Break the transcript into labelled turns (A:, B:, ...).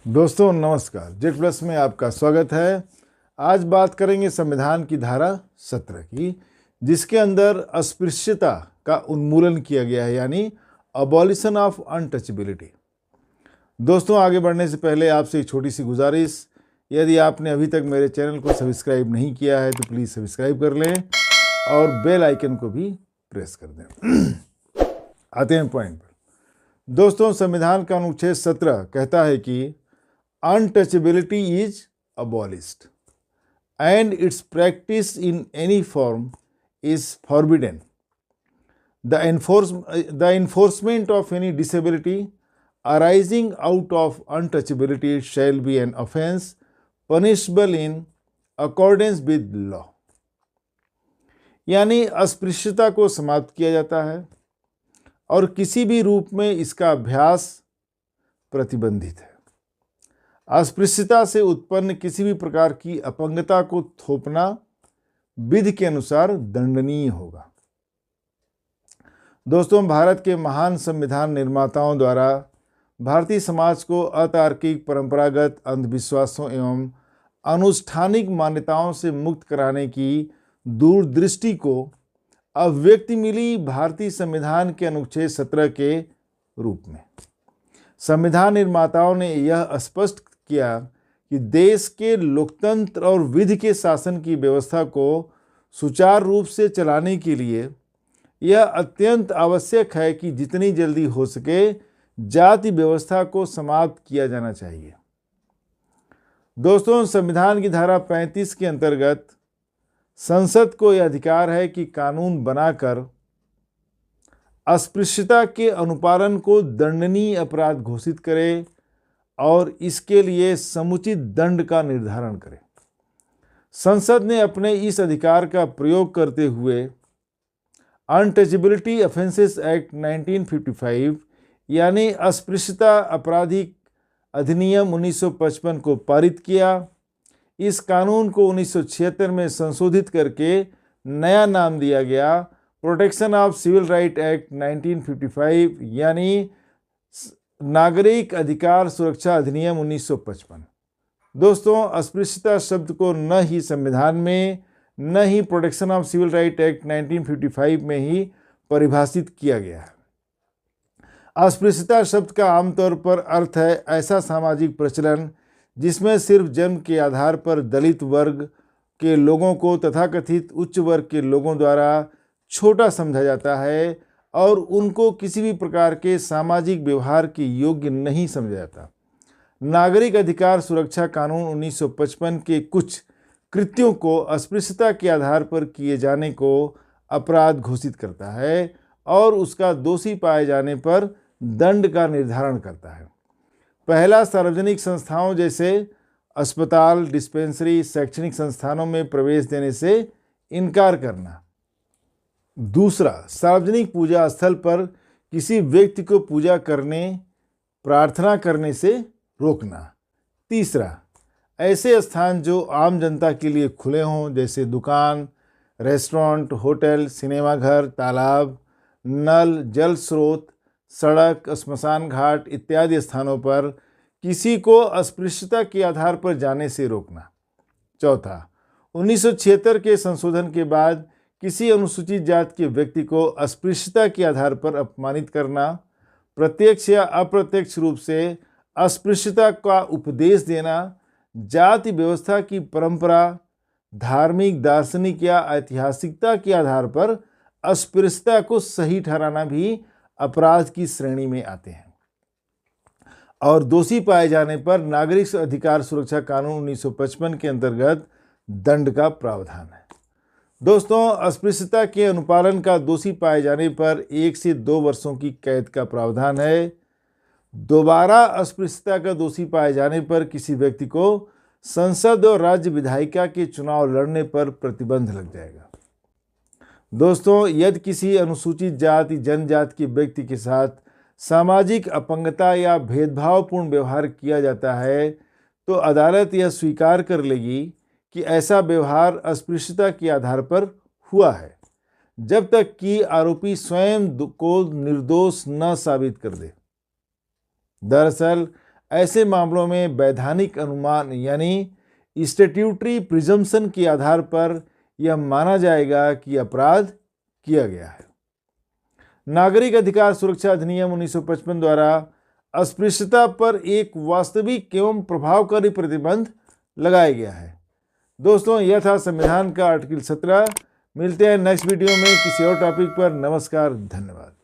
A: दोस्तों नमस्कार, jet plus में आपका स्वागत है। आज बात करेंगे संविधान की धारा 17 की, जिसके अंदर अस्पृश्यता का उन्मूलन किया गया है, यानी अबॉलिशन ऑफ अनटचेबिलिटी। दोस्तों आगे बढ़ने से पहले आपसे एक छोटी सी गुजारिश, यदि आपने अभी तक मेरे चैनल को सब्सक्राइब नहीं किया है तो प्लीज़ सब्सक्राइब कर लें और बेल आइकन को भी प्रेस कर दें। आते हैं पॉइंट पर। दोस्तों संविधान का अनुच्छेद 17 कहता है कि untouchability is abolished and its practice in any form is forbidden. The enforcement of any disability arising out of untouchability shall be an offense punishable in accordance with law. यानी अस्पृश्यता को समाप्त किया जाता है और किसी भी रूप में इसका अभ्यास प्रतिबंधित है। अस्पृश्यता से उत्पन्न किसी भी प्रकार की अपंगता को थोपना विधि के अनुसार दंडनीय होगा। दोस्तों भारत के महान संविधान निर्माताओं द्वारा भारतीय समाज को अतार्किक, परंपरागत अंधविश्वासों एवं अनुष्ठानिक मान्यताओं से मुक्त कराने की दूरदृष्टि को अभिव्यक्ति मिली भारतीय संविधान के अनुच्छेद 17 के रूप में। संविधान निर्माताओं ने यह स्पष्ट किया कि देश के लोकतंत्र और विधि के शासन की व्यवस्था को सुचारू रूप से चलाने के लिए यह अत्यंत आवश्यक है कि जितनी जल्दी हो सके जाति व्यवस्था को समाप्त किया जाना चाहिए। दोस्तों संविधान की धारा 35 के अंतर्गत संसद को यह अधिकार है कि कानून बनाकर अस्पृश्यता के अनुपालन को दंडनीय अपराध घोषित करे और इसके लिए समुचित दंड का निर्धारण करे। संसद ने अपने इस अधिकार का प्रयोग करते हुए अनटचेबिलिटी ऑफेंसेस एक्ट 1955 यानी अस्पृश्यता आपराधिक अधिनियम 1955 को पारित किया। इस कानून को 1976 में संशोधित करके नया नाम दिया गया protection of civil right act 1955 यानी नागरिक अधिकार सुरक्षा अधिनियम 1955। दोस्तों अस्पृश्यता शब्द को न ही संविधान में न ही protection of civil right act 1955 में ही परिभाषित किया गया है। अस्पृश्यता शब्द का आमतौर पर अर्थ है ऐसा सामाजिक प्रचलन जिसमें सिर्फ जन्म के आधार पर दलित वर्ग के लोगों को तथाकथित उच्च वर्ग के लोगों द्वारा छोटा समझा जाता है और उनको किसी भी प्रकार के सामाजिक व्यवहार के योग्य नहीं समझा जाता। नागरिक अधिकार सुरक्षा कानून 1955 के कुछ कृत्यों को अस्पृश्यता के आधार पर किए जाने को अपराध घोषित करता है और उसका दोषी पाए जाने पर दंड का निर्धारण करता है। पहला, सार्वजनिक संस्थाओं जैसे अस्पताल, डिस्पेंसरी, शैक्षणिक संस्थानों में प्रवेश देने से इनकार करना। दूसरा, सार्वजनिक पूजा स्थल पर किसी व्यक्ति को पूजा करने, प्रार्थना करने से रोकना। तीसरा, ऐसे स्थान जो आम जनता के लिए खुले हों जैसे दुकान, रेस्टोरेंट, होटल, सिनेमाघर, तालाब, नल, जल स्रोत, सड़क, श्मशान घाट इत्यादि स्थानों पर किसी को अस्पृश्यता के आधार पर जाने से रोकना। चौथा, 1976 के संशोधन के बाद किसी अनुसूचित जाति के व्यक्ति को अस्पृश्यता के आधार पर अपमानित करना, प्रत्यक्ष या अप्रत्यक्ष रूप से अस्पृश्यता का उपदेश देना, जाति व्यवस्था की परंपरा, धार्मिक, दार्शनिक या ऐतिहासिकता के आधार पर अस्पृश्यता को सही ठहराना भी अपराध की श्रेणी में आते हैं और दोषी पाए जाने पर नागरिक अधिकार सुरक्षा कानून 1955 के अंतर्गत दंड का प्रावधान है। दोस्तों अस्पृश्यता के अनुपालन का दोषी पाए जाने पर 1 से 2 वर्षों की कैद का प्रावधान है। दोबारा अस्पृश्यता का दोषी पाए जाने पर किसी व्यक्ति को संसद और राज्य विधायिका के चुनाव लड़ने पर प्रतिबंध लग जाएगा। दोस्तों यदि किसी अनुसूचित जाति जनजाति के व्यक्ति के साथ सामाजिक अपंगता या भेदभावपूर्ण व्यवहार किया जाता है तो अदालत यह स्वीकार कर लेगी कि ऐसा व्यवहार अस्पृश्यता के आधार पर हुआ है जब तक कि आरोपी स्वयं को निर्दोष न साबित कर दे। दरअसल ऐसे मामलों में वैधानिक अनुमान यानी स्टैट्यूटरी प्रिजम्पशन के आधार पर यह माना जाएगा कि अपराध किया गया है। नागरिक अधिकार सुरक्षा अधिनियम 1955 द्वारा अस्पृश्यता पर एक वास्तविक एवं प्रभावकारी प्रतिबंध लगाया गया है। दोस्तों, यह था संविधान का आर्टिकल 17। मिलते हैं नेक्स्ट वीडियो में किसी और टॉपिक पर। नमस्कार, धन्यवाद।